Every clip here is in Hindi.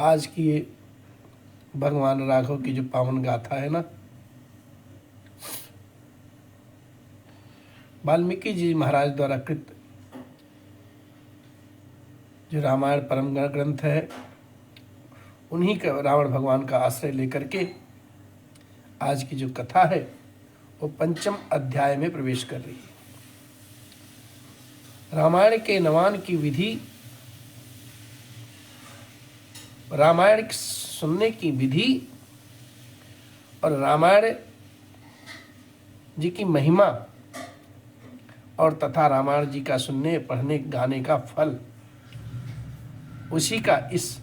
आज की ये भगवान राघव की जो पावन गाथा है ना, वाल्मीकि जी महाराज द्वारा कृत जो रामायण परम ग्रंथ है, उन्हीं का रावण भगवान का आश्रय लेकर के आज की जो कथा है वो पंचम अध्याय में प्रवेश कर रही है। रामायण के नवान की विधि, रामायण सुनने की विधि और रामायण जी की महिमा और तथा रामायण जी का सुनने, पढ़ने, गाने का फल, उसी का इस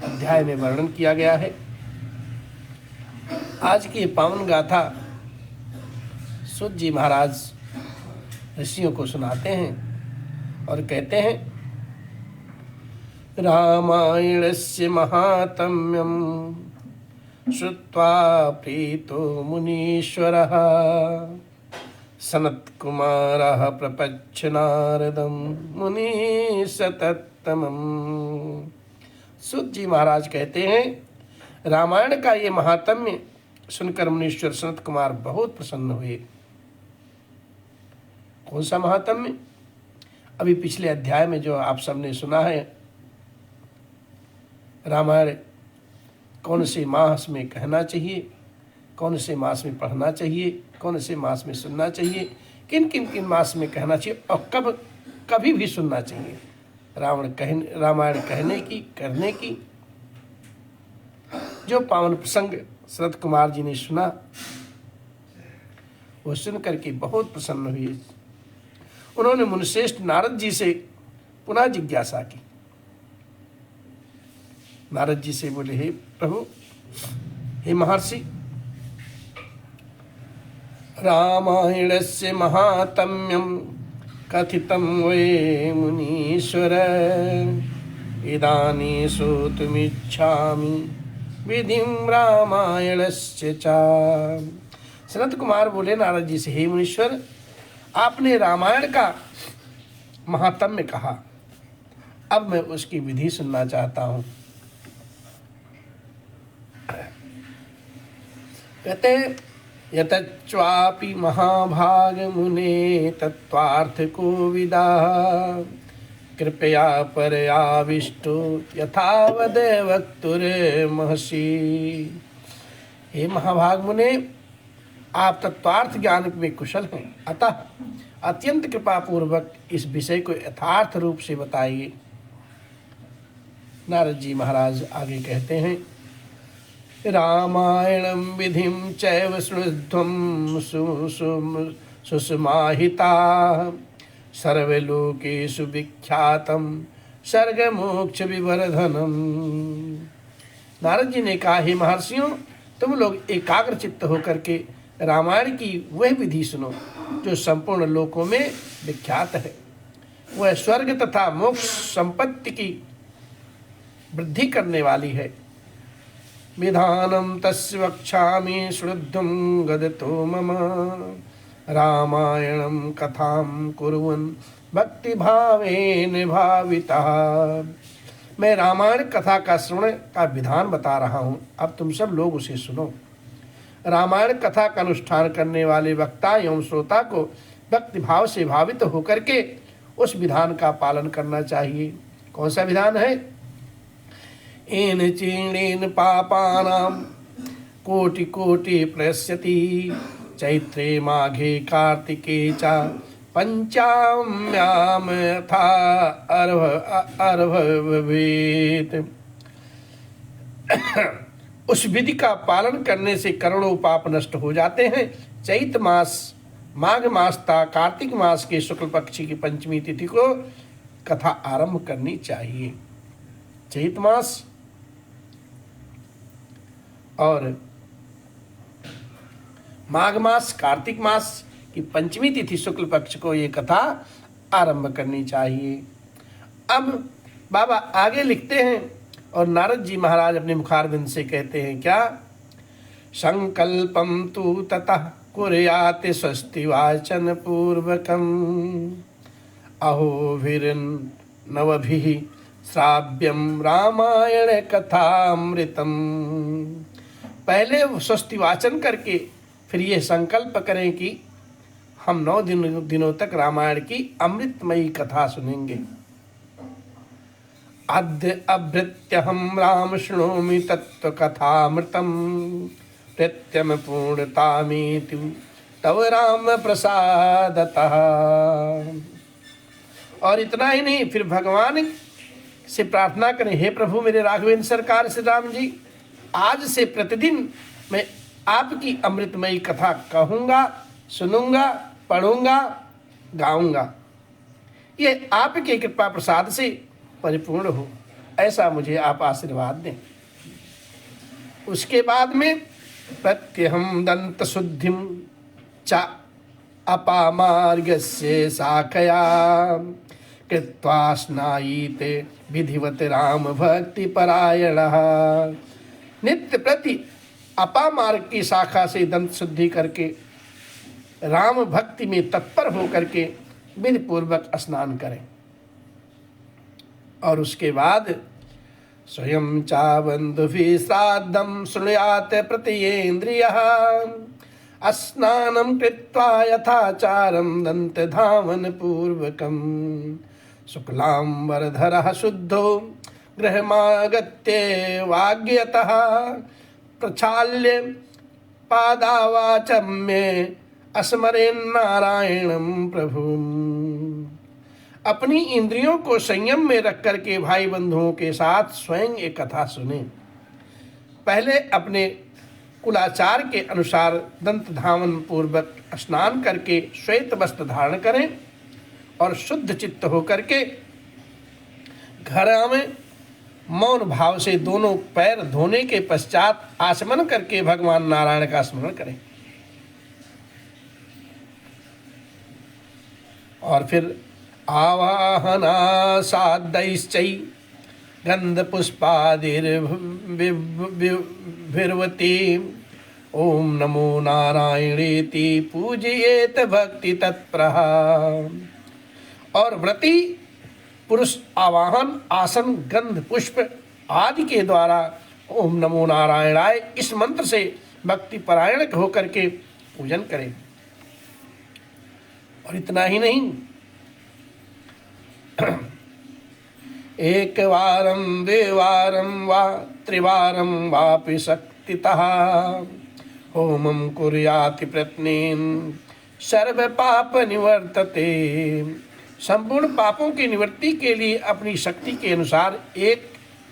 अध्याय में वर्णन किया गया है। आज की पावन गाथा सूत जी महाराज ऋषियों को सुनाते हैं और कहते हैं, रामायणस्य महात्म्यं श्रुत्वा प्रीतो मुनीश्वरः सनत्कुमारः प्रपच्छ नारदं मुनिसतत्तमम्। सूत जी महाराज कहते हैं, रामायण का ये महात्म्य सुनकर मुनीश्वर सनत कुमार बहुत प्रसन्न हुए। कौन सा महात्म्य? अभी पिछले अध्याय में जो आप सबने सुना है, रामायण कौन से मास में कहना चाहिए, कौन से मास में पढ़ना चाहिए, कौन से मास में सुनना चाहिए, किन किन मास में कहना चाहिए और कब कभी भी सुनना चाहिए। रामायण कहने की, करने की जो पावन प्रसंग शरद कुमार जी ने सुना, वो सुनकर के बहुत प्रसन्न हुए। उन्होंने मुनिश्रेष्ठ नारद जी से पुनः जिज्ञासा की। नारद जी से बोले, हे प्रभु, हे महर्षि, रामायणस्य महात्म्यं कथितं वै मुनीश्वर, इदानीं श्रोतुमिच्छामि विधिं रामायणस्य च। सनत कुमार बोले नारद जी से, हे मुनीश्वर, आपने रामायण का महात्म्य कहा, अब मैं उसकी विधि सुनना चाहता हूँ। कहते हैं, यतच्वापि महाभाग मुने तत्त्वार्थ को विदा, कृपया परयाविष्टो यथावद वक्तुर्महर्षि। हे महाभाग मुने, आप तत्वार्थ ज्ञान में कुशल हैं, अतः अत्यंत कृपा पूर्वक इस विषय को यथार्थ रूप से बताइए। नारद जी महाराज आगे कहते हैं, रामायणं विधिं चैव शृण्वध्वं सुसमाहिता, सर्वलोकेषु विख्यातं सर्गमोक्ष विवर्धनम्। नारद जी ने कहा, हे महर्षियों, तुम लोग एकाग्र चित्त होकर के रामायण की वह विधि सुनो जो संपूर्ण लोकों में विख्यात है। वह स्वर्ग तथा मोक्ष संपत्ति की वृद्धि करने वाली है। विधानम तस्य वक्ष्यामि श्रुद्धं गदतो मम, रामायणं कथां कुर्वन् भक्ति भावेन भावितः। मैं रामायण कथा का श्रवण का विधान बता रहा हूँ, अब तुम सब लोग उसे सुनो। रामायण कथा का अनुष्ठान करने वाले वक्ता एवं श्रोता को भक्ति भाव से भावित होकर के उस विधान का पालन करना चाहिए। कौन सा विधान है? एन चीणेन पापानां कोटि कोटि प्रयस्यति, चैत्रे माघे कार्तिके च पंचाम्याम यथा अर्भ भवेत्। उस विधि का पालन करने से करोड़ों पाप नष्ट हो जाते हैं। चैत मास, माघ मास तथा कार्तिक मास के शुक्ल पक्ष की पंचमी तिथि को कथा आरंभ करनी चाहिए। चैत मास और माघ मास, कार्तिक मास की पंचमी तिथि शुक्ल पक्ष को ये कथा आरंभ करनी चाहिए। अब बाबा आगे लिखते हैं और नारद जी महाराज अपने मुखारविंद से कहते हैं, क्या? संकल्पम तु ततः कुर्यात् स्वस्ति वाचन पूर्वकम्, अहो भिर्नवभिः श्राव्यम रामायण कथामृतम। पहले स्वस्ति वाचन करके फिर ये संकल्प करें कि हम 9 दिनों तक रामायण की अमृतमयी कथा सुनेंगे। अद्य अभृत्यहम राम शृणोमि तत्व कथामृतम प्रत्यम पूर्णतामीति तव राम प्रसादतः। और इतना ही नहीं, फिर भगवान से प्रार्थना करें, हे प्रभु मेरे राघवेंद्र सरकार श्री राम जी, आज से प्रतिदिन मैं आपकी अमृतमयी कथा कहूँगा, सुनूंगा, पढ़ूंगा, गाऊंगा। ये आपके कृपा प्रसाद से परिपूर्ण हो, ऐसा मुझे आप आशीर्वाद दें। उसके बाद में प्रत्यहम दंत शुद्धिम च अपामार्गस्य शाखया कृत्वा स्नायीते विधिवत राम भक्ति परायणः। नित्य प्रति अपामार्ग की शाखा से दंत शुद्धि करके राम भक्ति में तत्पर होकर के विधि पूर्वक स्नान करें। और उसके बाद स्वयं चावंधुभि श्राद्धम शृणुयात प्रत्येन्द्रियः स्नानं कृत्वा यथाचारं दंत धावन पूर्वकं शुक्लांबरधरः शुद्धो गृहमागत्य वाग्यतः प्रचाल्य पादावाचम्य स्मरेन्नारायणं प्रभुम्। अपनी इंद्रियों को संयम में रख करके भाई बंधुओं के साथ स्वयं एक कथा सुने। पहले अपने कुलाचार के अनुसार दंत धावन पूर्वक स्नान करके श्वेत वस्त्र धारण करें और शुद्ध चित्त होकर के घर में मौन भाव से दोनों पैर धोने के पश्चात आचमन करके भगवान नारायण का स्मरण करें। और फिर आवाहना सादैश्चै गंध पुष्पादिर्भिर्वती ओम नमो नारायणेति पूजयेत भक्ति तत्प्रः। और व्रती पुरुष आवाहन, आसन, गंध, पुष्प आदि के द्वारा ओम नमो नारायणाय इस मंत्र से भक्ति परायण होकर के पूजन करें। और इतना ही नहीं, एक वारं द्विवारं वा त्रिवारं वापि शक्तितः होमं कुर्याति प्रत्नेन सर्व पाप निवर्तते। संपूर्ण पापों की निवृत्ति के लिए अपनी शक्ति के अनुसार 1,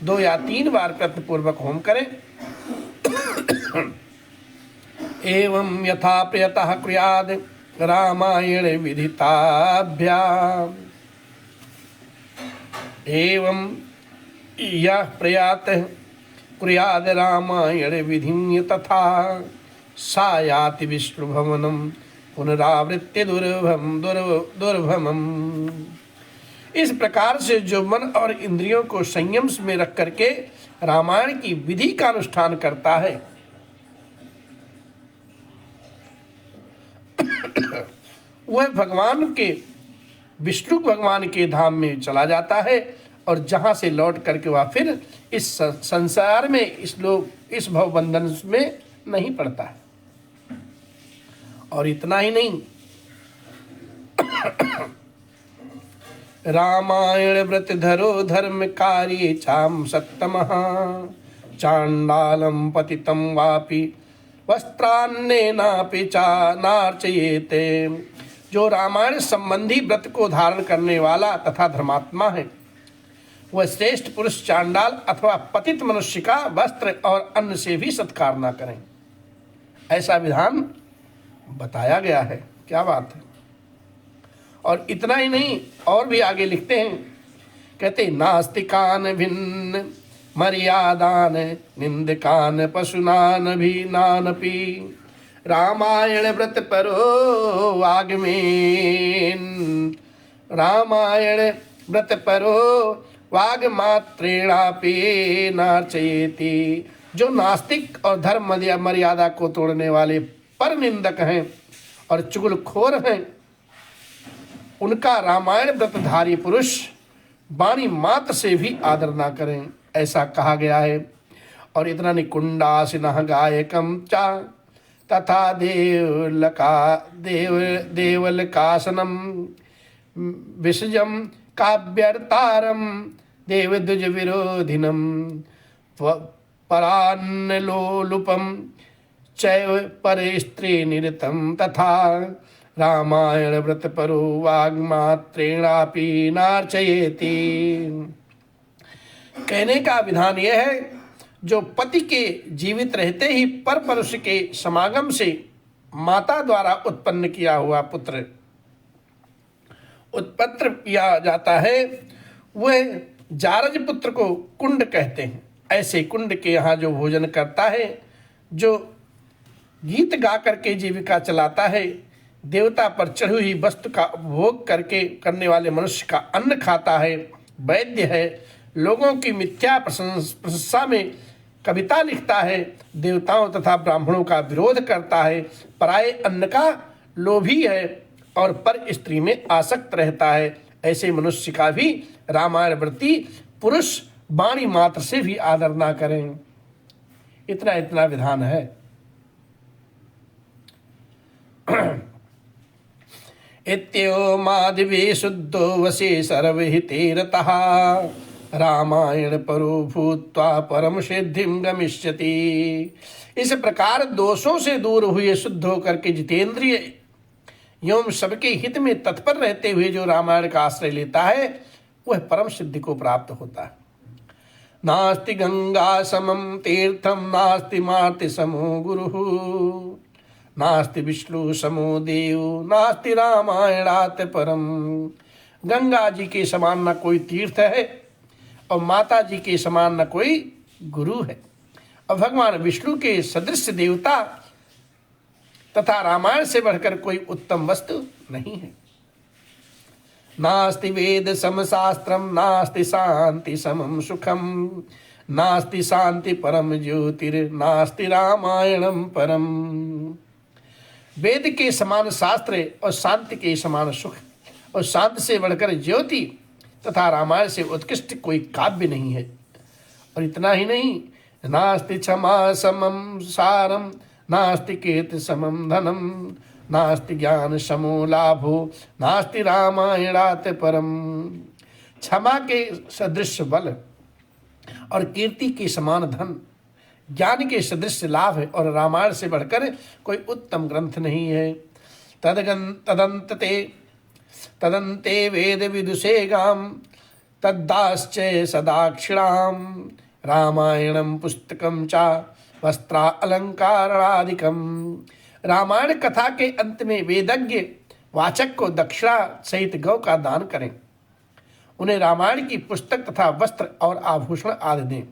2 या 3 बार प्रयत्न पूर्वक होम करें। एवं यथा प्रयतः कुर्याद रामायण विदिताभ्याम् एवं यह प्रयातः कुर्याद रामायण विधिं तथा सा याति विष्णु भवनं पुनरावृत्ति दुर्भमम्। इस प्रकार से जो मन और इंद्रियों को संयम में रख करके रामायण की विधि का अनुष्ठान करता है वह भगवान के विष्णु भगवान के धाम में चला जाता है और जहाँ से लौट करके वह फिर इस संसार में इस भव बंधन में नहीं पड़ता है। और इतना ही नहीं, रामायण व्रत धरो धर्मकारी चाम सत्तमः चांडालम पतितम वापि वस्त्रान्नेनापि चा नार्चयेते। जो रामायण संबंधी व्रत को धारण करने वाला तथा धर्मात्मा है वह श्रेष्ठ पुरुष चांडाल अथवा पतित मनुष्य का वस्त्र और अन्न से भी सत्कार न करें, ऐसा विधान बताया गया है। क्या बात है। और इतना ही नहीं, और भी आगे लिखते हैं, कहते नास्तिकान भिन्न मर्यादान निंदकान पशुनान भी नानपि रामायण व्रत परो वाग्मेन। रामायण व्रत परो वाग मात्रेणापि नार्चयेति। जो नास्तिक और धर्म मर्यादा को तोड़ने वाले पर निंदक हैं और चुगलखोर हैं उनका रामायण व्रतधारी पुरुष वाणी मात्र से भी आदर ना करें, ऐसा कहा गया है। और इतना नहीं, कुंडासिनः गायकम चा तथा देवलकासनम विसजम काव्यर्तारम देवद्विज विरोधिनम परान्नलोलुपम चैव पर स्त्री निरतम तथा रामायण व्रत परो वाग्मात्रेणापि नार्चयेति। कहने का विधान यह है, जो पति के जीवित रहते ही पर पुरुष के समागम से माता द्वारा उत्पन्न किया हुआ पुत्र उत्पन्न किया जाता है, वह जारज पुत्र को कुंड कहते हैं। ऐसे कुंड के यहाँ जो भोजन करता है, जो गीत गा करके जीविका चलाता है, देवता पर चढ़ी हुई वस्तु का उपभोग करके करने वाले मनुष्य का अन्न खाता है, वैद्य है, लोगों की मिथ्या प्रशंसा में कविता लिखता है, देवताओं तथा ब्राह्मणों का विरोध करता है, पराये अन्न का लोभी है और पर स्त्री में आसक्त रहता है, ऐसे मनुष्य का भी रामायण व्रती पुरुष वाणी मात्र से भी आदर ना करें। इतना इतना विधान है। इत्यो माधवी शुद्धो वसे सर्वहिते रतः रामायण परो भूत्वा परम सिद्धिं गमिष्यति। इस प्रकार दोषों से दूर हुए शुद्ध होकर के जितेंद्रिय एवं सबके हित में तत्पर रहते हुए जो रामायण का आश्रय लेता है, वह परम सिद्धि को प्राप्त होता है। नास्ति गंगा समम तीर्थम नास्ति मार्ति समो गुरुः नास्ति विष्णु समो देव नास्ति रामायणात् परम। गंगा जी के समान न कोई तीर्थ है और माता जी के समान न कोई गुरु है, और भगवान विष्णु के सदृश देवता तथा रामायण से बढ़कर कोई उत्तम वस्तु नहीं है। नास्ति वेद सम शास्त्रम नास्ति शांति समम सुखम नास्ति शांति परम ज्योतिर नास्ति रामायणम परम। वेद के समान शास्त्र और शांति के समान सुख और शांति से बढ़कर ज्योति तथा रामायण से उत्कृष्ट कोई काव्य नहीं है। और इतना ही नहीं, नास्ति क्षमा समम सारम नास्ति कीर्ति समम धनम नास्ति ज्ञान समो लाभो नास्ति रामायणात् परम। क्षमा के सदृश बल और कीर्ति के समान धन, ज्ञान के सदृश लाभ है, और रामायण से बढ़कर कोई उत्तम ग्रंथ नहीं है। तदंते वेद विदुषे गाम तद्दाश्चे सदाक्षिणाम रामायणम पुस्तकम चा वस्त्रा अलंकारणादिकम। रामायण कथा के अंत में वेदज्ञ वाचक को दक्षिणा सहित गौ का दान करें, उन्हें रामायण की पुस्तक तथा वस्त्र और आभूषण आदि दें।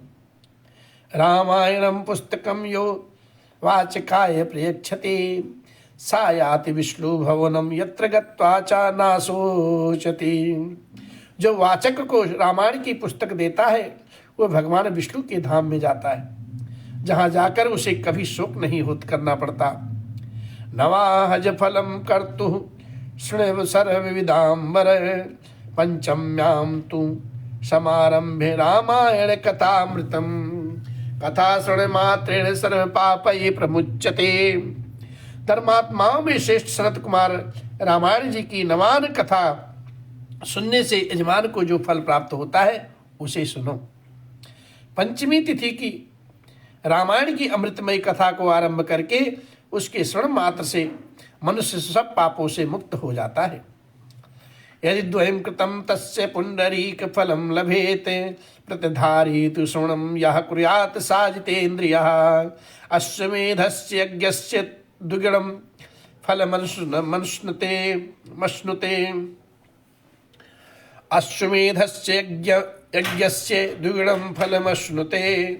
रामायणम पुस्तकम यो वाचकाय प्रयच्छति सा याति विष्णु भवनम यत्र गत्वा च न शोचति। जो वाचक को रामायण की पुस्तक देता है, वह भगवान विष्णु के धाम में जाता है, जहाँ जाकर उसे कभी शोक नहीं करना पड़ता। नवाहज फलम कर्तु शृण्व सर्वविदाम्बर पंचम्याम तु समारंभे रामायण कथामृतम कथा श्रवण मात्रेण सर्व पापै प्रमुच्यते। धर्मात्माओं में श्रेष्ठ सनत कुमार रामायण जी की नवान कथा सुनने से यजमान को जो फल प्राप्त होता है, उसे सुनो। पंचमी तिथि की रामायण की अमृतमय कथा को आरंभ करके उसके श्रवण मात्र से मनुष्य सब पापों से मुक्त हो जाता है। यदि द्वयं कृतं तस्य पुंडरीक फलम लभेत प्रतिधारी तु श्रवणं यः कुर्यात् सा जितेन्द्रियः अश्वमेधस्य यज्ञस्य द्विगुणं फलमश्नुते अश्वमेधस्य यज्ञस्य द्विगुणं फलमश्नुते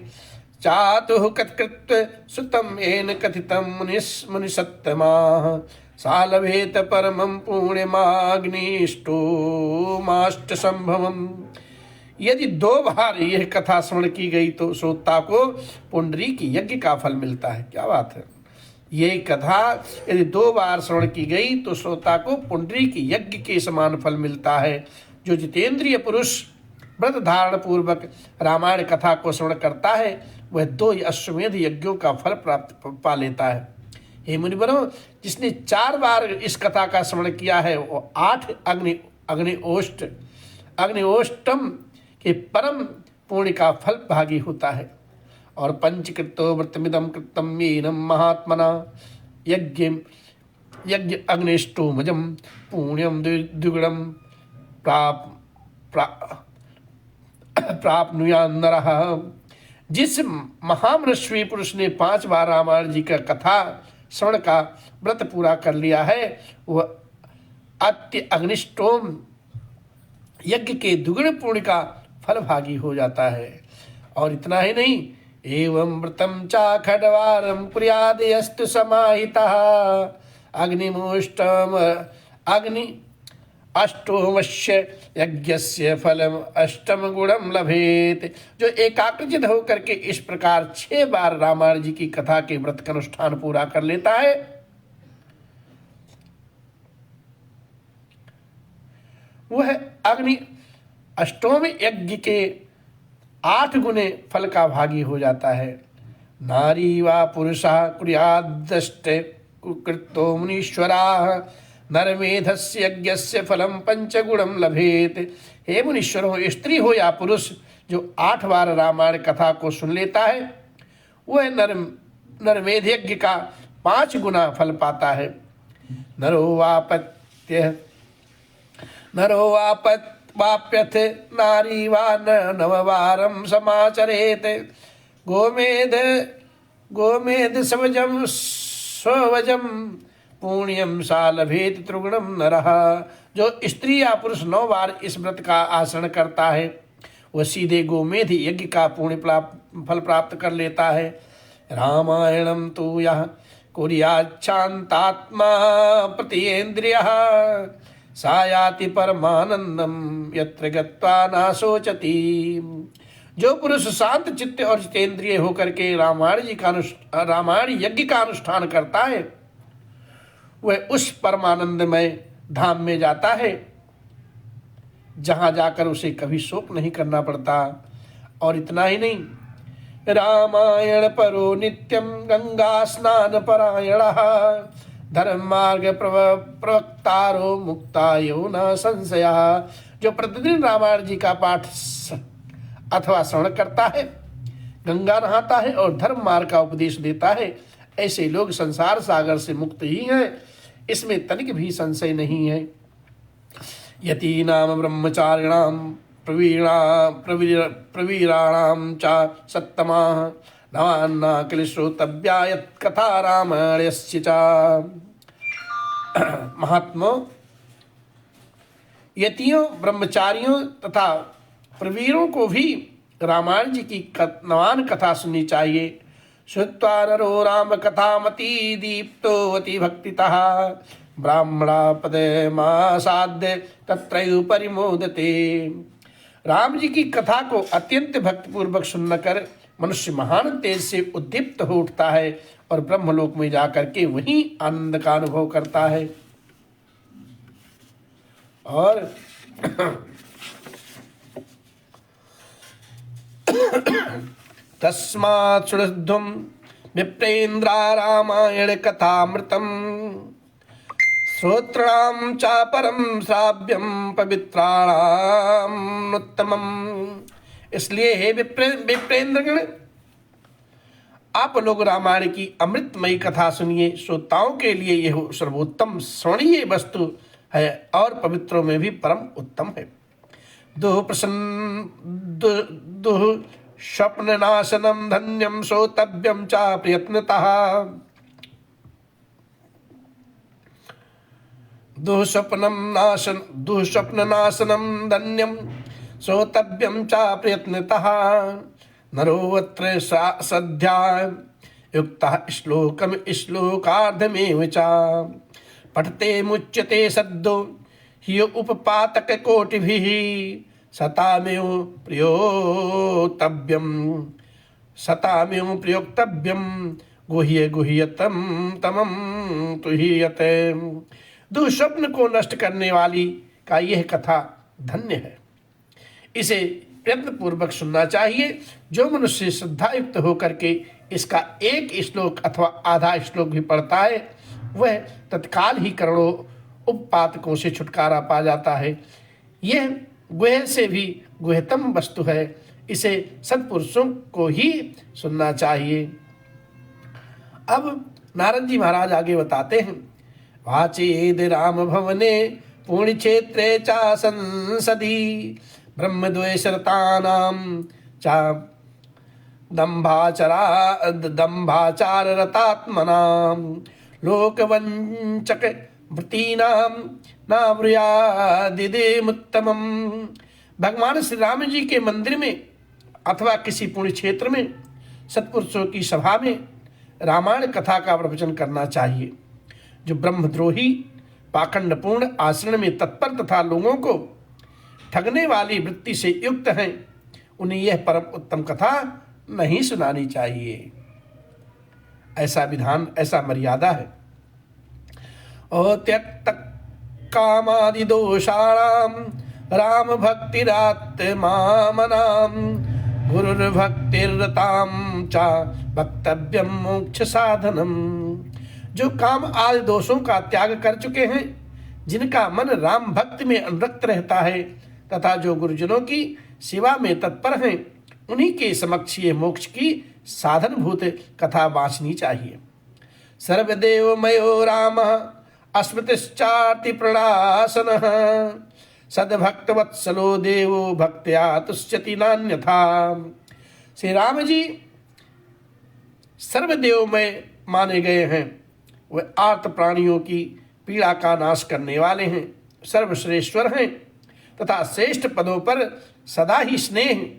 चातुः कत्कृत्व सुतं येन कथितं मुनिसत्तमाः सा लभेत परमं पुण्यमाग्निष्टोमाष्ट संभवम्। यदि 2 बार यह कथा श्रवण की गई तो श्रोता को पुंडरीक यज्ञ का फल मिलता है। क्या बात है! ये कथा यदि 2 बार श्रवण की गई तो श्रोता को पुंडरीक यज्ञ के समान फल मिलता है। जो जितेंद्रिय पुरुष व्रत धारण पूर्वक रामायण कथा को श्रवण करता है वह 2 अश्वमेध यज्ञों का फल प्राप्त पा लेता है। हे मुनिवरों, जिसने 4 बार इस कथा का श्रवण किया है वो 8 अग्निओष्टम के परम पुण्य का फल भागी होता है। और पंचकृतो व्रतमिदं कृतं येनं महात्मना यज्ञ अग्निष्टोमजं पुण्यं द्विगुणं प्राप्नुयात् नरः। जिस महामनस्वी पुरुष ने 5 बार रामायण जी का कथा श्रवण का व्रत पूरा कर लिया है वह अत्य अग्निष्टोम यज्ञ के दुगुण पुण्य का फल भागी हो जाता है। और इतना ही नहीं, एवं व्रतम चा खड्वारम कुर्यादयस्तु समाहितः अग्नि अष्टोमस्य यज्ञस्य फलम अष्टम गुणम लभेत। जो एकाग्रचित होकर के इस प्रकार 6 बार रामायण जी की कथा के व्रत का अनुष्ठान पूरा कर लेता है वह अग्नि अष्टोम यज्ञ के 8 गुने फल का भागी हो जाता है। नारी वा पुरुषः कुर्यादष्ट कृतो मुनीश्वराः नरमेधस्य यज्ञस्य फलम 5 गुणम लभेत। हे मुनीश्वरों, स्त्री हो या पुरुष जो 8 बार रामायण कथा को सुन लेता है वह नरमेध यज्ञ का 5 गुना फल पाता है। नरो वाप्यथ नारी वा नववारं समाचरेत गोमेध स्वजम पुण्यम सा लभेत त्रिगुणम नरः। जो स्त्री या पुरुष 9 बार इस व्रत का आचरण करता है वह सीधे गोमेध यज्ञ का पुण्य फल प्राप्त कर लेता है। रामायणम तु यः कुर्याच्छान्तात्मा प्रतिन्द्रियः सा याति परमानंदम यत्र गत्वा न शोचति। जो पुरुष शांत चित्त और जितेंद्रिय होकर के रामायण यज्ञ का अनुष्ठान करता है वह उस परमानंदमय धाम में जाता है जहां जाकर उसे कभी शोक नहीं करना पड़ता। और इतना ही नहीं, रामायण परो नित्यम गंगा स्नान परायणः धर्म मार्ग प्रवक्तारो मुक्तायो न संशयः। जो प्रतिदिन रामायण जी का पाठ अथवा श्रवण करता है, गंगा नहाता है और धर्म मार्ग का उपदेश देता है, ऐसे लोग संसार सागर से मुक्त ही हैं, इसमें तनिक भी संशय नहीं है। यतीनाम ब्रह्मचारिणाम प्रवीराणाम च सत्तमाः नवान्ना किल श्रोतव्या यत् कथा रामायणस्य च। महात्मों, यतियों, ब्रह्मचारियों तथा प्रवीरों को भी रामायण जी की नवान कथा सुननी चाहिए। श्रुत्वा नरो राम कथामती दीप्तोऽति भक्तितः ब्राह्मणा पदमासाद्य तत्रैव परिमोदते। राम जी की कथा को अत्यंत भक्तिपूर्वक सुनकर मनुष्य महान तेज से उद्दीप्त हो उठता है और ब्रह्मलोक में जाकर के वहीं आनंद का अनुभव करता है। और तस्मात् श्रुध्वं विप्रेन्द्रा रामायण कथामृतम् श्रोत्राणां च परम श्राव्यम पवित्राणाम उत्तमम। इसलिए हे विप्रेंद्रगण, आप लोग रामायण की अमृतमयी कथा सुनिए। श्रोताओं के लिए यह सर्वोत्तम श्रवणीय वस्तु है और पवित्रों में भी परम उत्तम है। दुः स्वप्न नाशनम धन्यम श्रोतव्यम च प्रयत्नतः। दुःस्वप्न नाशनम धन्यम श्रोतव्यम च प्रयत्नतः। नरोऽत्र सद्या युक्तः श्लोकार्धमेव च पठते मुच्यते सद्यो हि उपपातक कोटिभिः सतामेव प्रयोक्तव्यम गुह्यतम तमम तुह्यते। दुःस्वप्न को नष्ट करने वाली का यह कथा धन्य है। इसे प्रयत्न पूर्वक सुनना चाहिए। जो मनुष्य श्रद्धायुक्त होकर के इसका एक श्लोक अथवा आधा श्लोक भी पढ़ता है वह तत्काल ही करोड़ों उपपातकों से छुटकारा पा जाता है। यह गुह से भी गुहतम वस्तु है, इसे सत्पुरुषों को ही सुनना चाहिए। अब नारद जी महाराज आगे बताते हैं, वाचेद राम भवने पुण्य क्षेत्रे चा संसदी ब्रह्मद्वेषरतानां चा दंभाचार रतात्मनां लोकवंचक वृत्तीनां नाव्रियादिदेमुत्तमम्। भगवान श्री राम जी के मंदिर में अथवा किसी पुण्य क्षेत्र में सत्पुरुषों की सभा में रामायण कथा का प्रवचन करना चाहिए। जो ब्रह्मद्रोही पाखंडपूर्ण आचरण में तत्पर तथा लोगों को ठगने वाली वृत्ति से युक्त हैं उन्हें यह परम उत्तम कथा नहीं सुनानी चाहिए। ऐसा विधान, ऐसा मर्यादा है। और त्यक्त कामादि दोषाणाम राम भक्तिरात्मामनाम गुरुर्भक्तिरताम चा वक्तव्यम मोक्ष साधनम। जो काम आदि दोषों का त्याग कर चुके हैं, जिनका मन राम भक्ति में अनुरक्त रहता है तथा जो गुरुजनों की सेवा में तत्पर हैं, उन्हीं के समक्ष ये मोक्ष की साधनभूत कथा बाँचनी चाहिए। सर्वदेवमयो राम अस्मृतिश्चाति प्रणासनः सद्भक्तवत्सलो देवो भक्त्या तुष्यति नान्यथा। श्री राम जी सर्वदेवमय माने गए हैं। वे आर्त प्राणियों की पीड़ा का नाश करने वाले हैं, सर्वश्रेष्ठवर हैं तथा श्रेष्ठ पदों पर सदा ही स्नेह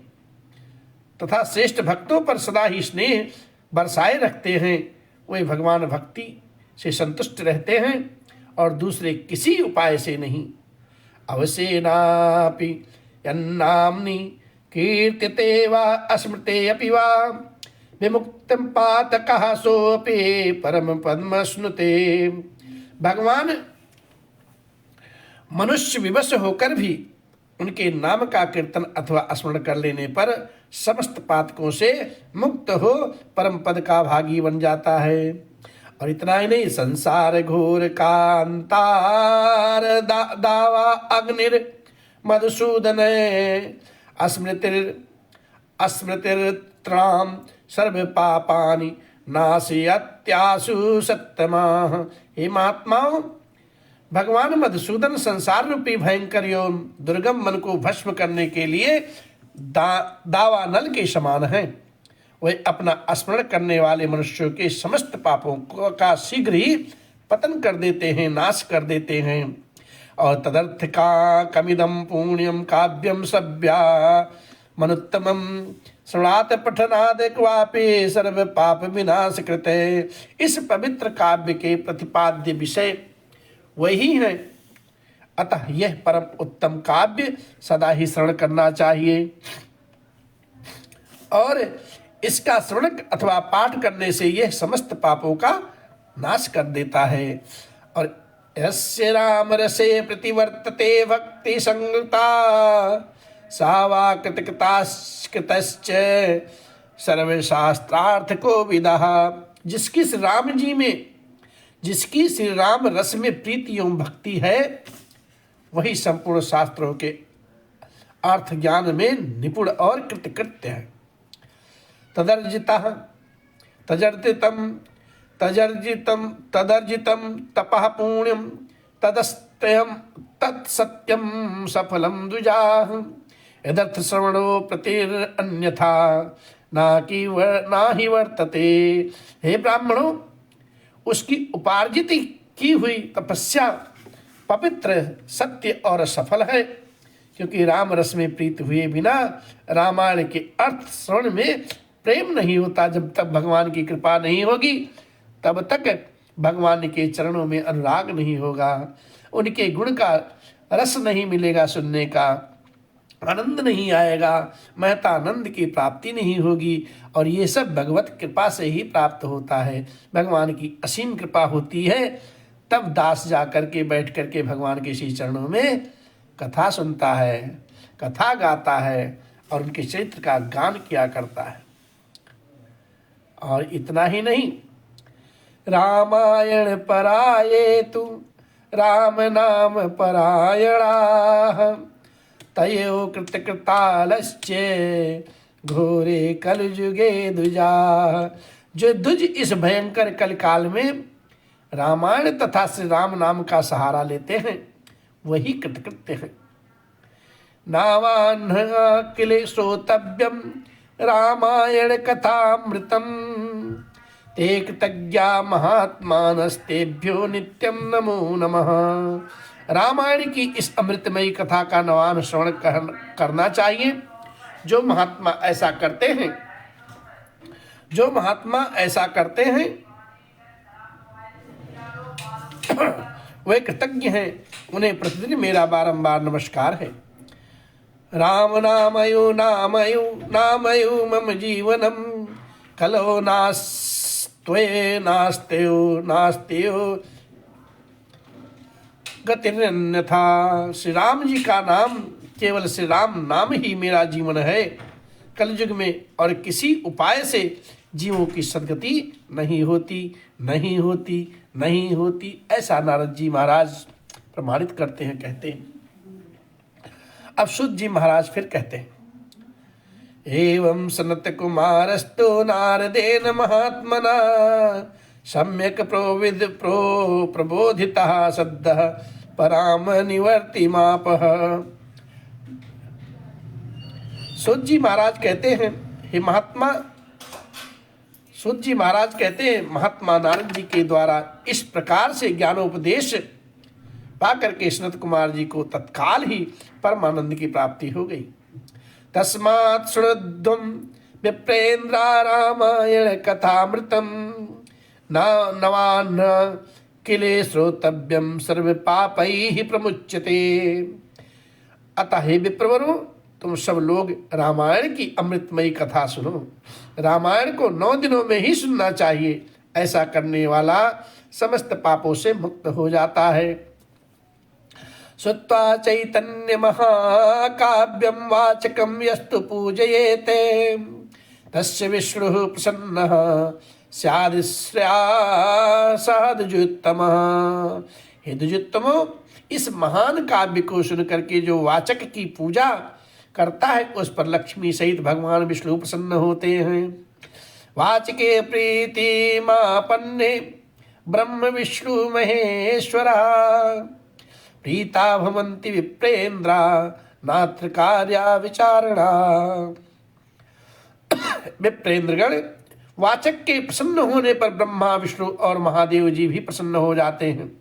तथा श्रेष्ठ भक्तों पर सदा ही स्नेह बरसाए रखते हैं। वे भगवान भक्ति से संतुष्ट रहते हैं और दूसरे किसी उपाय से नहीं। अवसेनापि यन्नाम्नि कीर्त्यते वा अस्मृते अपि वा विमुक्तं पातकः सोऽपि परम पद्म स्नुते। भगवान मनुष्य विवश होकर भी उनके नाम का कीर्तन अथवा स्मरण कर लेने पर समस्त पातकों से मुक्त हो परम पद का भागी बन जाता है। और इतना ही नहीं, संसार घोर कांतार दावा अग्निर मधुसूदन अस्मृतिर्त्राम सर्व पापानि नाशयत्यासु सत्तमाः। हे महात्माओं, भगवान मधुसूदन संसार रूपी भयंकर एवं दुर्गम मन को भस्म करने के लिए दावा नल के समान हैं। वे अपना स्मरण करने वाले मनुष्यों के समस्त पापों का शीघ्र ही पतन कर देते हैं, नाश कर देते हैं। और तदर्थ का कमिदम पुण्यम काव्यम सभ्या मनुत्तमम श्रृणात पठनाद क्वापि सर्व पाप विनाश कृते। इस पवित्र काव्य के प्रतिपाद्य विषय वही है, अतः यह परम उत्तम काव्य सदा ही श्रवण करना चाहिए। और इसका श्रवण अथवा पाठ करने से यह समस्त पापों का नाश कर देता है। और यस्य राम रसे प्रतिवर्तते भक्ति संगता सा वा कृतकृतश्च सर्वशास्त्रार्थ को विदः। जिसकी श्री राम रस में प्रीति एवं भक्ति है, वही संपूर्ण शास्त्रों के अर्थ ज्ञान में निपुण और कृतकृत्य है। तदर्जितम तपः पुण्यम तदस्त्यम तत्सत्यम सफलम द्विजाः यदर्थ श्रवणो प्रतिरन्यथा ना ही वर्तते। हे ब्राह्मणों, उसकी उपार्जित की हुई तपस्या पवित्र, सत्य और सफल है, क्योंकि राम रस में प्रीत हुए बिना रामायण के अर्थ श्रवण में प्रेम नहीं होता। जब तक भगवान की कृपा नहीं होगी तब तक भगवान के चरणों में अनुराग नहीं होगा, उनके गुण का रस नहीं मिलेगा, सुनने का आनंद नहीं आएगा, महतानंद की प्राप्ति नहीं होगी। और ये सब भगवत कृपा से ही प्राप्त होता है। भगवान की असीम कृपा होती है, तब दास जा करके बैठ करके भगवान के श्री चरणों में कथा सुनता है। कथा गाता है और उनके चरित्र का गान किया करता है। और इतना ही नहीं, रामायण पराये तु राम नाम परायणा तयो कृतकृतालश्चे घोरे कलयुगे द्विजा। जो द्विज इस भयंकर कल काल में रामायण तथा श्री राम नाम का सहारा लेते हैं वही कृतकृत्य हैं। नावान्ह किले श्रोतव्यम रामायण कथामृतम ते कृतज्ञा महात्मानस्तेभ्यो नित्यम नमो नमः। रामायण की इस अमृतमयी कथा का नवान श्रवण करना चाहिए। जो महात्मा ऐसा करते हैं, जो महात्मा ऐसा करते हैं वे कृतज्ञ हैं, उन्हें प्रतिदिन मेरा बारंबार नमस्कार है। राम नामयो नामयो नामयो मम जीवनम कलो नास्त्वे नास्त्यो नास्त्यो गतिरन्यथा। श्री राम जी का नाम, केवल श्री राम नाम ही मेरा जीवन है। कलयुग में और किसी उपाय से जीवों की सद्गति नहीं होती, नहीं होती, नहीं होती, ऐसा नारद जी महाराज प्रमाणित करते हैं, कहते हैं। अब शुद्ध जी महाराज फिर कहते हैं, एवं सनत कुमारस्तु नारदेन महात्मना सम्यक प्रोविद प्रबोधितः सद्दः पराम निवर्तिमापः। शुद्ध जी महाराज कहते हैं, हे महात्मा, शुद्ध जी महाराज कहते हैं, महात्मा नारद जी के द्वारा इस प्रकार से ज्ञानोपदेश पाकर के सनत कुमार जी को तत्काल ही परमानंद की प्राप्ति हो गई। तस्मात् शृण्वध्वं विप्रेन्द्रा रामायण कथामृतम नवान्न किले श्रोतव्यम सर्व पापैः प्रमुच्यते। अतः हे विप्रवरों, तुम सब लोग रामायण की अमृतमयी कथा सुनो। रामायण को 9 दिनों में ही सुनना चाहिए। ऐसा करने वाला समस्त पापों से मुक्त हो जाता है। श्रुत्वा चैतन्य महाकाव्यम वाचकम यस्तु पूजयेते तस्य विष्णुः प्रसन्नः स्यादिस्यासादुजुत्तमः। हे द्विजोत्तमो, इस महान काव्य को सुन करके जो वाचक की पूजा करता है उस पर लक्ष्मी सहित भगवान विष्णु प्रसन्न होते हैं। वाचके प्रीति मापन्ने ब्रह्म विष्णु महेश्वरा प्रीता भवन्ति विप्रेन्द्रा नात्र कार्या विचारणा। विप्रेंद्रगण, वाचक के प्रसन्न होने पर ब्रह्मा विष्णु और महादेव जी भी प्रसन्न हो जाते हैं।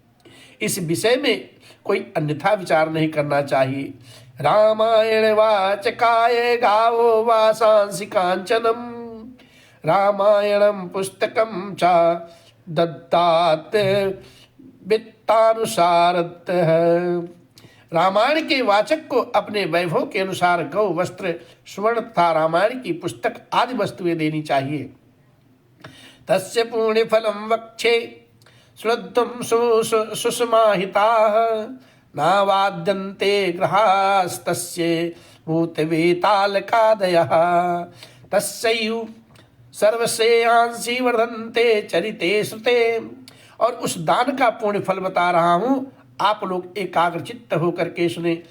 इस विषय में कोई अन्यथा विचार नहीं करना चाहिए। रामायण वाचकाय गावो वासांसि कांचनम रामायणम पुस्तकम च दत्तात् वित्तानुसारत। रामायण के वाचक को अपने वैभव के अनुसार गौ, वस्त्र, स्वर्ण तथा रामायण की पुस्तक आदि वस्तुएं देनी चाहिए। तस्य पुण्य फलम वक्षे श्रद्धम सुसमाहिताः नावाद्यन्ते ग्रहास्तस्य भूतवेतालकादयः तस्यैव सर्वश्रेयांसि वर्धन्ते चरिते श्रुते। और उस दान का पुण्य फल बता रहा हूँ, आप लोग एकाग्रचित्त होकर के सुने।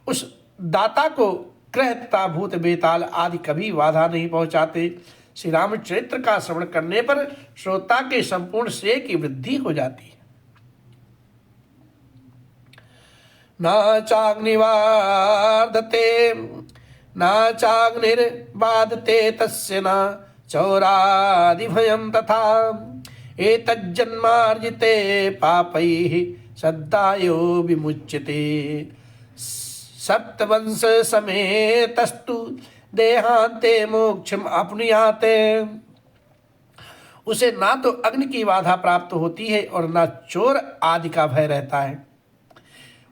उस दाता को ग्रह तथा भूत बेताल आदि कभी बाधा नहीं पहुंचाते। श्री रामचरित्र का श्रवण करने पर श्रोता के संपूर्ण श्रेय की वृद्धि हो जाती है। न चाग्निवार्धते न चाग्निर्बाधते तस्य न चौरादिभयं तथा एतज्जन्मार्जिते पापैः सद्दायो विमुच्यते। सप्तवंश समेतस्तु देहांते मोक्षम अपनुयाते। उसे ना तो अग्नि की बाधा प्राप्त होती है और ना चोर आदि का भय रहता है।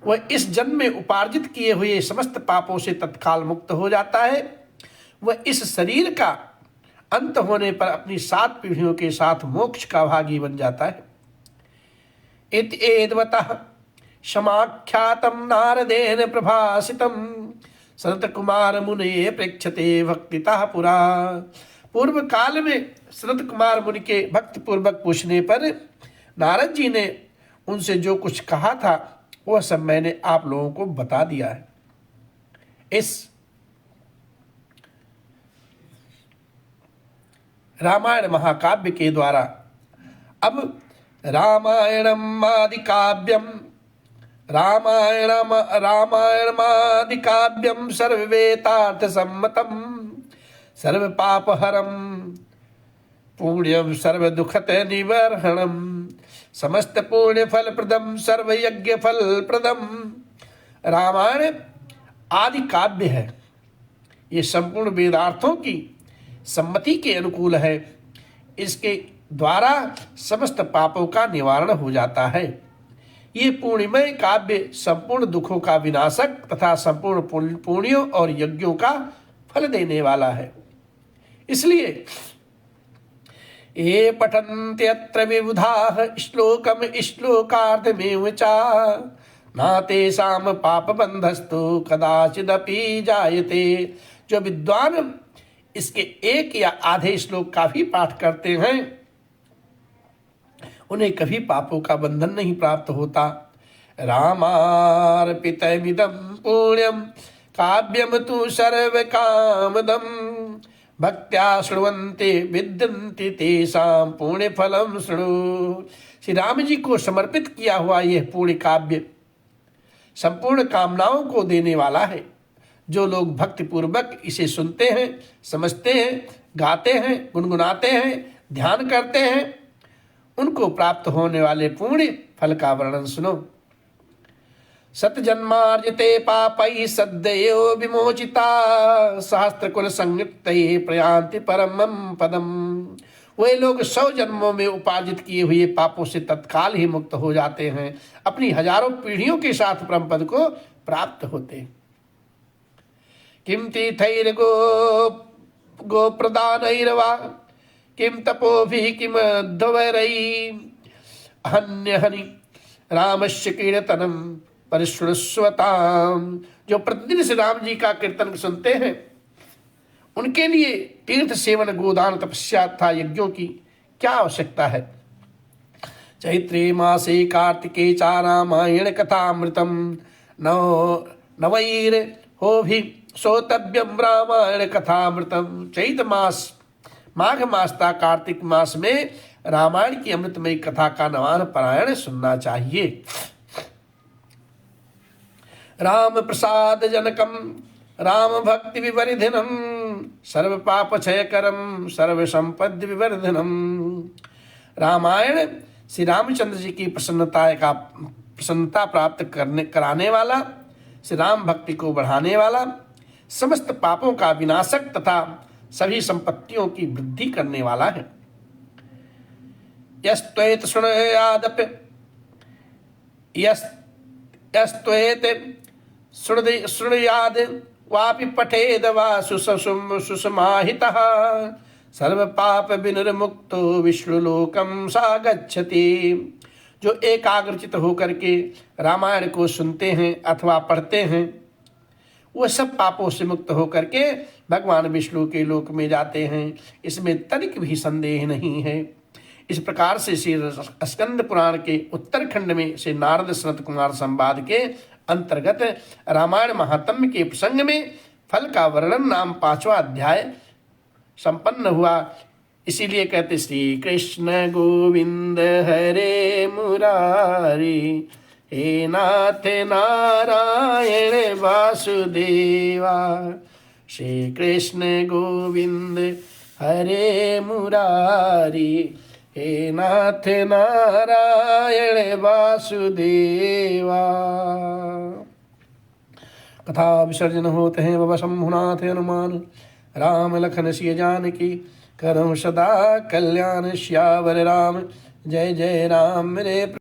वह इस जन्म में उपार्जित किए हुए समस्त पापों से तत्काल मुक्त हो जाता है। वह इस शरीर का अंत होने पर अपनी 7 पीढ़ियों के साथ मोक्ष का भागी बन जाता है। एतवतः समाख्यातम नारदेन प्रभासितम सनत कुमार मुने प्रेक्षते भक्तितः पुरा। पूर्व काल में सनत कुमार मुनि के भक्ति पूर्वक पूछने पर नारद जी ने उनसे जो कुछ कहा था वह सब मैंने आप लोगों को बता दिया है। इस रामायण महाकाव्य के द्वारा अब रामायणम आदि काव्यम रामायणमादि काव्यम सर्ववेदार्थ सम्मतम सर्व पापहरम पुण्यम सर्व दुखत निवर्हणम समस्त पुण्य फल प्रदम सर्व यज्ञ फल प्रदम। रामायण आदि काव्य है, ये संपूर्ण वेदार्थों की सम्मति के अनुकूल है। इसके द्वारा समस्त पापों का निवारण हो जाता है। ये पूर्णिमय काव्य संपूर्ण दुखों का विनाशक तथा संपूर्ण पुण्यों और यज्ञों का फल देने वाला है। इसलिए ये पठन्त्यत्र विबुधाः श्लोकम श्लोकार्थमेव च न तेषां पापबन्धस्तु कदाचिदपि जायते। जो विद्वान इसके एक या आधे श्लोक का भी पाठ करते हैं उन्हें कभी पापों का बंधन नहीं प्राप्त होता। रामार्पितमिदं पुण्यं काव्यम तु सर्वकामदं भक्त्या शृण्वन्ते विद्यन्ते तेषां पुण्य फलम शृणु। श्री राम जी को समर्पित किया हुआ यह पुण्य काव्य संपूर्ण कामनाओं को देने वाला है। जो लोग भक्ति पूर्वक इसे सुनते हैं, समझते हैं, गाते हैं, गुनगुनाते हैं, ध्यान करते हैं, उनको प्राप्त होने वाले पुण्य फल का वर्णन सुनो। सतजन्मार्जिते पापैः सद्यो विमोचिता सहस्त्र कुल संयुक्तैः प्रयान्ति परमं पदम। वे लोग 100 जन्मों में उपार्जित किए हुए पापों से तत्काल ही मुक्त हो जाते हैं, अपनी हजारों पीढ़ियों के साथ परम पद को प्राप्त होते हैं। किम तीर्थैर गो प्रदानैर्वा किम तपोभिः किम ध्वरैः अहन्यहनि रामस्य कीर्तनम परिश्रुस्वताम। जो प्रतिदिन श्री राम जी का कीर्तन सुनते हैं उनके लिए तीर्थ सेवन, गोदान, तपस्या तथा यज्ञों की क्या आवश्यकता है। चैत्रे मासे कार्तिके च रामायण कथामृतम नवैर हो भी श्रोतव्यम रामायण कथामृतम। चैत मास, माघ मास तथा कार्तिक मास में रामायण की अमृतमयी कथा का नवान पारायण सुनना चाहिए। राम प्रसाद जनकम राम भक्ति विवर्धनम सर्व पाप क्षयकरम सर्व संपत्ति विवर्धनम। रामायण श्री रामचंद्र जी की प्रसन्नता प्राप्त कराने वाला, श्री राम भक्ति को बढ़ाने वाला, समस्त पापों का विनाशक तथा सभी संपत्तियों की वृद्धि करने वाला है। यस्त्वेत शृणुयादपि शृणुयाद वापि पठेद वा सुसमाहितः सर्व पाप विनिर्मुक्तो विष्णुलोकम सा गच्छति। जो एकाग्रचित होकर के रामायण को सुनते हैं अथवा पढ़ते हैं वह सब पापों से मुक्त होकर के भगवान विष्णु के लोक में जाते हैं, इसमें तनिक भी संदेह नहीं है। इस प्रकार से श्री स्कंद पुराण के उत्तरखंड में श्री नारद सनत कुमार संवाद के अंतर्गत रामायण महात्म्य के प्रसंग में फल का वर्णन नाम 5वां अध्याय संपन्न हुआ। इसीलिए कहते श्री कृष्ण गोविंद हरे मुरारी हे नाथ नारायण वासुदेवा। श्री कृष्ण गोविंद हरे मुरारी हे नाथ नारायण वासुदेवा। कथा विसर्जन होते हैं बाबा शंभुनाथ हनुमान राम लखन सिय जानकी करहु सदा कल्याण श्यावर राम। जय जय राम मेरे